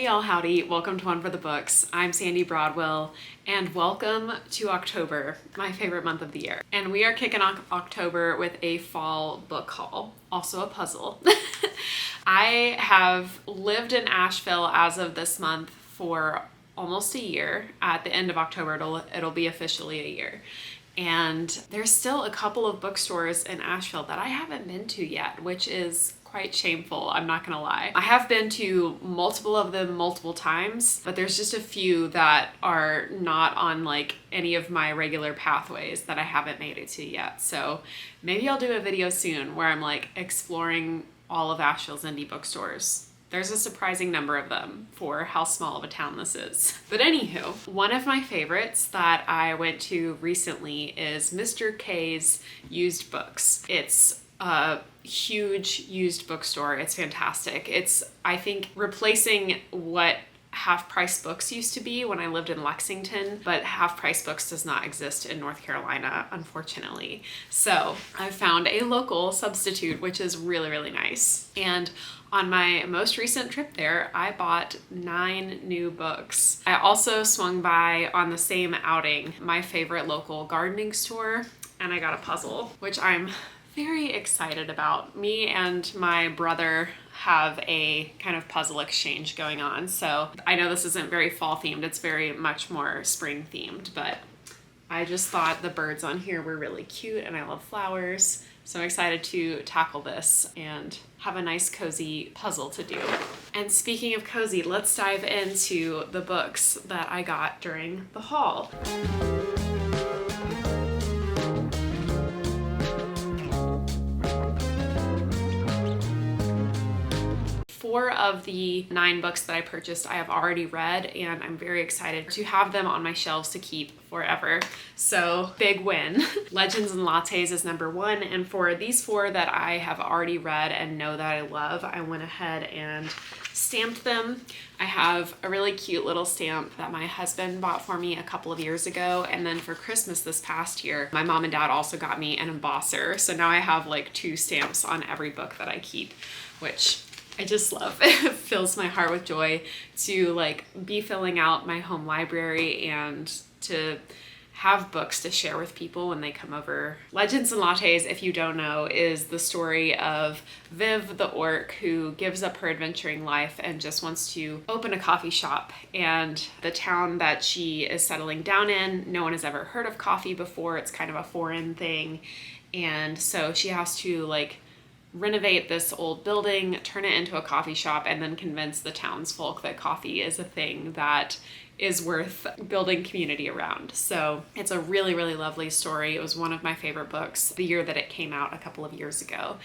y'all, howdy. Welcome to One for the Books. I'm Sandy Broadwell, and welcome to October, my favorite month of the year. And we are kicking off October with a fall book haul, also a puzzle. I have lived in Asheville as of this month for almost a year. At the end of October, it'll be officially a year. And there's still a couple of bookstores in Asheville that I haven't been to yet, which is quite shameful, I'm not gonna lie. I have been to multiple of them multiple times, but there's just a few that are not on like any of my regular pathways that I haven't made it to yet. So maybe I'll do a video soon where I'm like exploring all of Asheville's indie bookstores. There's a surprising number of them for how small of a town this is. But anywho, one of my favorites that I went to recently is Mr. K's Used Books. It's a huge used bookstore. It's fantastic. It's, I think, replacing what Half Price Books used to be when I lived in Lexington, but Half Price Books does not exist in North Carolina, unfortunately. So I found a local substitute, which is really, really nice. And on my most recent trip there, I bought 9 new books. I also swung by on the same outing my favorite local gardening store, and I got a puzzle, which I'm very excited about. Me and my brother have a kind of puzzle exchange going on. So I know this isn't very fall themed, it's very much more spring themed, but I just thought the birds on here were really cute and I love flowers. So I'm excited to tackle this and have a nice cozy puzzle to do. And speaking of cozy, let's dive into the books that I got during the haul. 4 of the 9 books that I purchased I have already read, and I'm very excited to have them on my shelves to keep forever. So big win. Legends and Lattes is number 1, and for these 4 that I have already read and know that I love, I went ahead and stamped them. I have a really cute little stamp that my husband bought for me a couple of years ago, and then for Christmas this past year, my mom and dad also got me an embosser. So now I have like 2 stamps on every book that I keep, which I just love. It fills my heart with joy to like be filling out my home library and to have books to share with people when they come over. Legends and Lattes, if you don't know, is the story of Viv the orc who gives up her adventuring life and just wants to open a coffee shop. And the town that she is settling down in, no one has ever heard of coffee before. It's kind of a foreign thing. And so she has to like renovate this old building, turn it into a coffee shop, and then convince the townsfolk that coffee is a thing that is worth building community around. So it's a really, really lovely story. It was one of my favorite books the year that it came out a couple of years ago.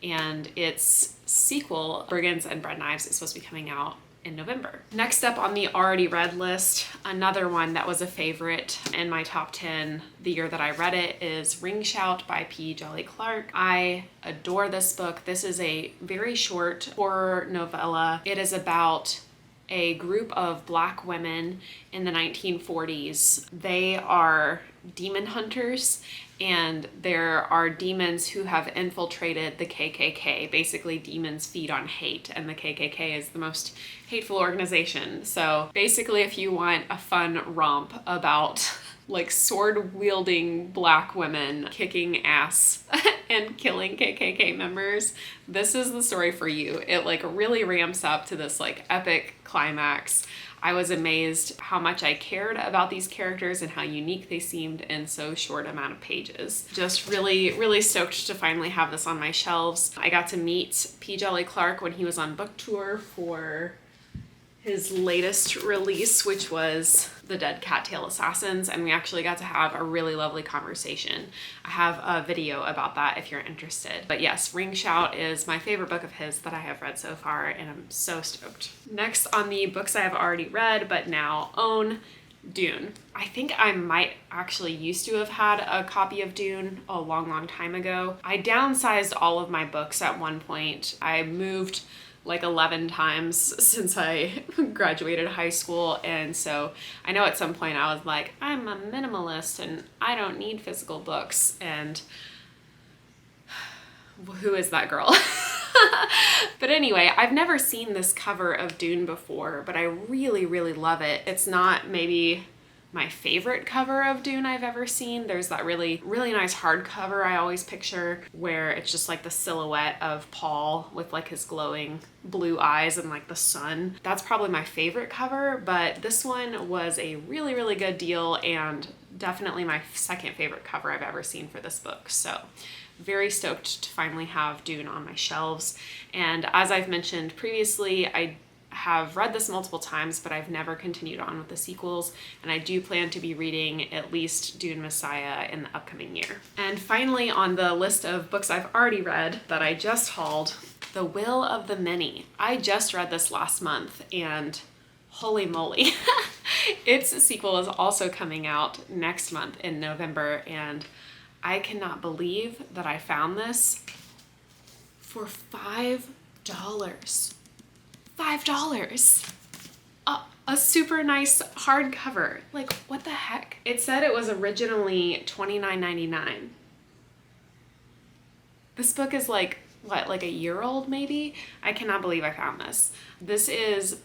And its sequel, Brigands and Bread Knives, is supposed to be coming out in November. Next up on the already read list, another one that was a favorite in my top 10 the year that I read it is Ring Shout by P. Djeli Clark. I adore this book. This is a very short horror novella. It is about a group of Black women in the 1940s. They are demon hunters, and there are demons who have infiltrated the KKK. Basically, demons feed on hate, and the KKK is the most hateful organization. So basically, if you want a fun romp about like sword-wielding Black women kicking ass and killing KKK members, this is the story for you. It like really ramps up to this like epic climax. I was amazed how much I cared about these characters and how unique they seemed in so short amount of pages. Just really, really stoked to finally have this on my shelves. I got to meet P. Djeli Clark when he was on book tour for his latest release, which was The Dead Cattail Assassins, and we actually got to have a really lovely conversation. I have a video about that if you're interested. But yes, Ring Shout is my favorite book of his that I have read so far, and I'm so stoked. Next on the books I have already read but now own, Dune. I think I might actually used to have had a copy of Dune a long, long time ago. I downsized all of my books at one point. I moved like 11 times since I graduated high school, and so I know at some point I was like, I'm a minimalist and I don't need physical books, and who is that girl? But anyway, I've never seen this cover of Dune before, but I really, really love it. It's not maybe my favorite cover of Dune I've ever seen. There's that really, really nice hardcover I always picture where it's just like the silhouette of Paul with like his glowing blue eyes and like the sun. That's probably my favorite cover, but this one was a really, really good deal and definitely my second favorite cover I've ever seen for this book. So very stoked to finally have Dune on my shelves. And as I've mentioned previously, I have read this multiple times, but I've never continued on with the sequels, and I do plan to be reading at least Dune Messiah in the upcoming year. And finally, on the list of books I've already read that I just hauled, The Will of the Many. I just read this last month, and holy moly. Its sequel is also coming out next month in November, and I cannot believe that I found this for $5. $5. A super nice hardcover. Like, what the heck? It said it was originally $29.99. This book is like, what, like a year old maybe? I cannot believe I found this. This is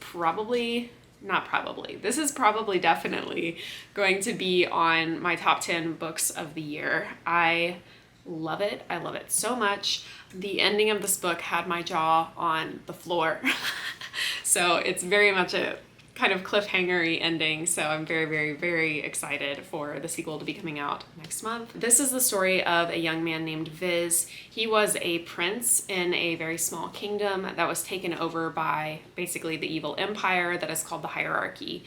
this is probably definitely going to be on my top 10 books of the year. I love it. I love it so much. The ending of this book had my jaw on the floor. So it's very much a kind of cliffhanger-y ending. So I'm very, very, very excited for the sequel to be coming out next month. This is the story of a young man named Viz. He was a prince in a very small kingdom that was taken over by basically the evil empire that is called the Hierarchy.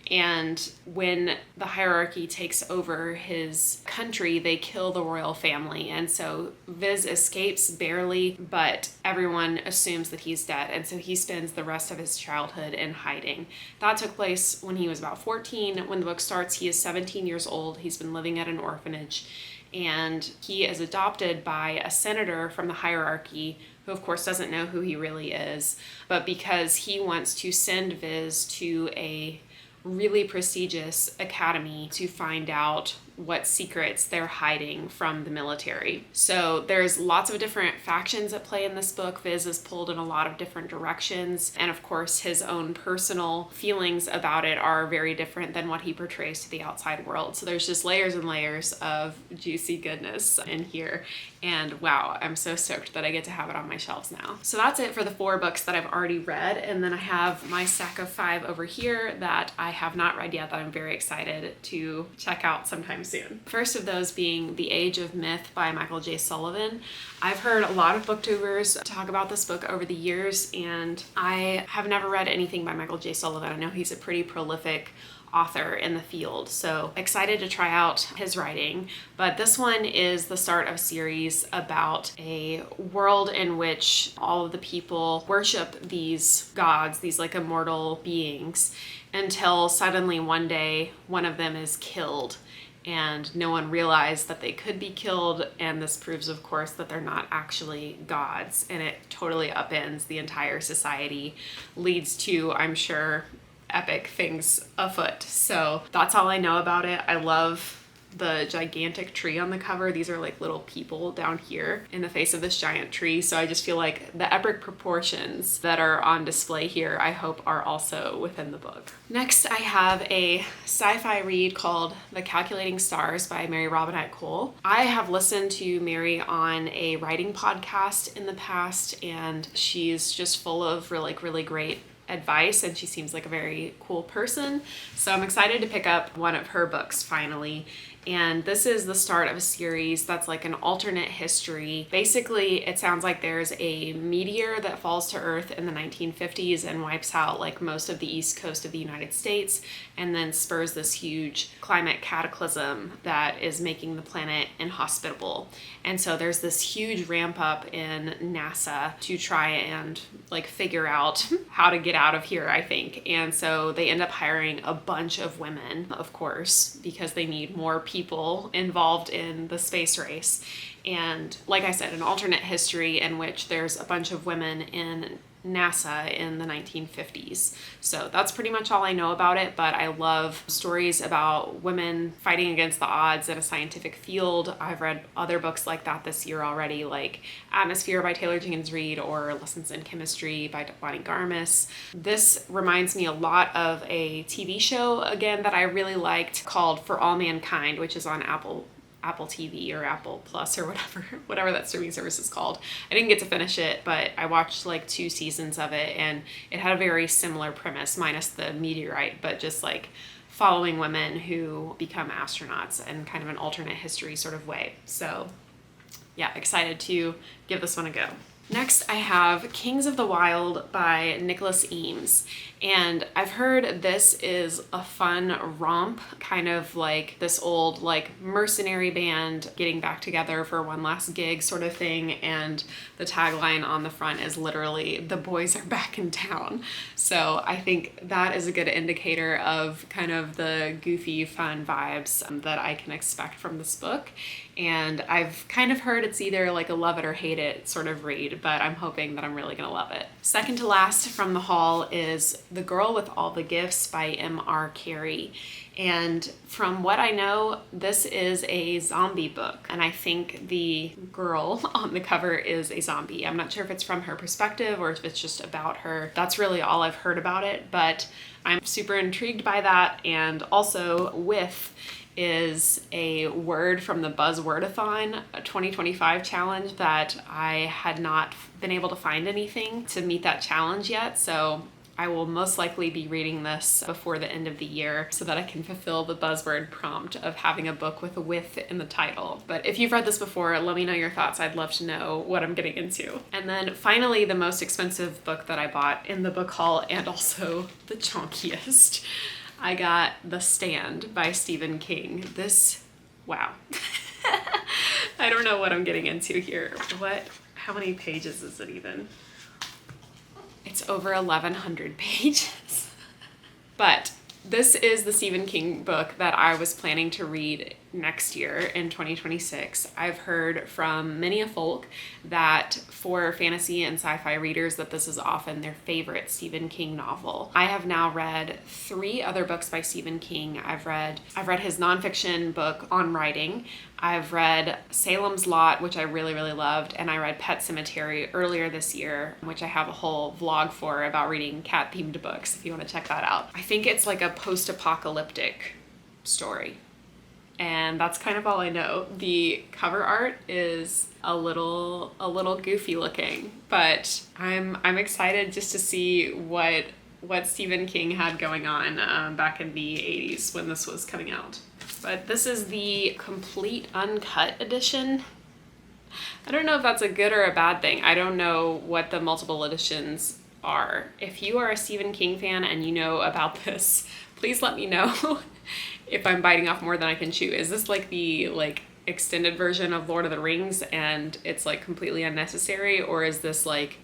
And when the Hierarchy takes over his country, they kill the royal family. And so Viz escapes barely, but everyone assumes that he's dead. And so he spends the rest of his childhood in hiding. That took place when he was about 14. When the book starts, he is 17 years old. He's been living at an orphanage. And he is adopted by a senator from the Hierarchy, who of course doesn't know who he really is. But because he wants to send Viz to a really prestigious academy to find out what secrets they're hiding from the military. So there's lots of different factions at play in this book. Viz is pulled in a lot of different directions, and of course his own personal feelings about it are very different than what he portrays to the outside world. So there's just layers and layers of juicy goodness in here, and wow, I'm so stoked that I get to have it on my shelves now. So that's it for the 4 books that I've already read, and then I have my stack of 5 over here that I have not read yet that I'm very excited to check out sometime soon. First of those being The Age of Myth by Michael J. Sullivan. I've heard a lot of booktubers talk about this book over the years, and I have never read anything by Michael J. Sullivan. I know he's a pretty prolific author in the field, so excited to try out his writing. But this one is the start of a series about a world in which all of the people worship these gods, these like immortal beings, until suddenly one day one of them is killed and no one realized that they could be killed, and this proves of course that they're not actually gods, and it totally upends the entire society, leads to, I'm sure, epic things afoot. So that's all I know about it. I love the gigantic tree on the cover. These are like little people down here in the face of this giant tree. So I just feel like the epic proportions that are on display here, I hope are also within the book. Next, I have a sci-fi read called The Calculating Stars by Mary Robinette Kowal. I have listened to Mary on a writing podcast in the past, and she's just full of really great advice, and she seems like a very cool person. So I'm excited to pick up one of her books finally. And this is the start of a series that's like an alternate history. Basically, it sounds like there's a meteor that falls to Earth in the 1950s and wipes out like most of the east coast of the United States, and then spurs this huge climate cataclysm that is making the planet inhospitable. And so there's this huge ramp up in NASA to try and like figure out how to get out of here, I think. And so they end up hiring a bunch of women, of course, because they need more people involved in the space race. And like I said, an alternate history in which there's a bunch of women in NASA in the 1950s. So that's pretty much all I know about it, but I love stories about women fighting against the odds in a scientific field. I've read other books like that this year already, like Atmosphere by Taylor Jenkins Reid or Lessons in Chemistry by Bonnie Garmis. This reminds me a lot of a TV show, again, that I really liked called For All Mankind, which is on Apple TV or Apple Plus or whatever that streaming service is called. I didn't get to finish it, but I watched like 2 seasons of it, and it had a very similar premise, minus the meteorite, but just like following women who become astronauts in kind of an alternate history sort of way. So yeah, excited to give this one a go. Next, I have Kings of the Wild by Nicholas Eames. And I've heard this is a fun romp, kind of like this old like mercenary band getting back together for one last gig sort of thing. And the tagline on the front is literally, "The boys are back in town." So I think that is a good indicator of kind of the goofy, fun vibes that I can expect from this book. And I've kind of heard it's either like a love it or hate it sort of read, but I'm hoping that I'm really gonna love it. Second to last from the haul is The Girl with All the Gifts by M.R. Carey. And from what I know, this is a zombie book. And I think the girl on the cover is a zombie. I'm not sure if it's from her perspective or if it's just about her. That's really all I've heard about it, but I'm super intrigued by that. And also with is a word from the Buzzwordathon 2025 challenge that I had not been able to find anything to meet that challenge yet. So I will most likely be reading this before the end of the year so that I can fulfill the buzzword prompt of having a book with a "with" in the title. But if you've read this before, let me know your thoughts. I'd love to know what I'm getting into. And then finally, the most expensive book that I bought in the book haul, and also the chunkiest, I got The Stand by Stephen King. This, wow. I don't know what I'm getting into here. How many pages is it even? It's over 1,100 pages. But this is the Stephen King book that I was planning to read next year in 2026. I've heard from many a folk that for fantasy and sci-fi readers that this is often their favorite Stephen King novel. I have now read 3 other books by Stephen King. I've read his nonfiction book on writing. I've read Salem's Lot, which I really, really loved, and I read Pet Sematary earlier this year, which I have a whole vlog for about reading cat-themed books if you want to check that out. I think it's like a post-apocalyptic story. And that's kind of all I know. The cover art is a little goofy looking, but I'm excited just to see what Stephen King had going on back in the 80s when this was coming out. But this is the complete uncut edition. I don't know if that's a good or a bad thing. I don't know what the multiple editions are. If you are a Stephen King fan and you know about this, please let me know if I'm biting off more than I can chew. Is this like the extended version of Lord of the Rings and it's like completely unnecessary, or is this like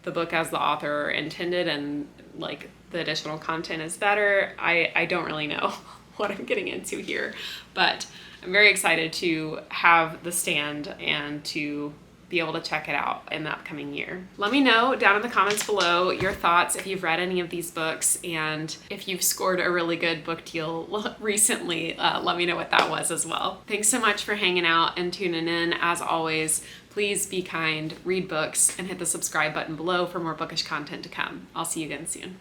the book as the author intended and like the additional content is better? I don't really know what I'm getting into here, but I'm very excited to have The Stand and to be able to check it out in the upcoming year. Let me know down in the comments below your thoughts if you've read any of these books, and if you've scored a really good book deal recently, let me know what that was as well. Thanks so much for hanging out and tuning in. As always, please be kind, read books, and hit the subscribe button below for more bookish content to come. I'll see you again soon.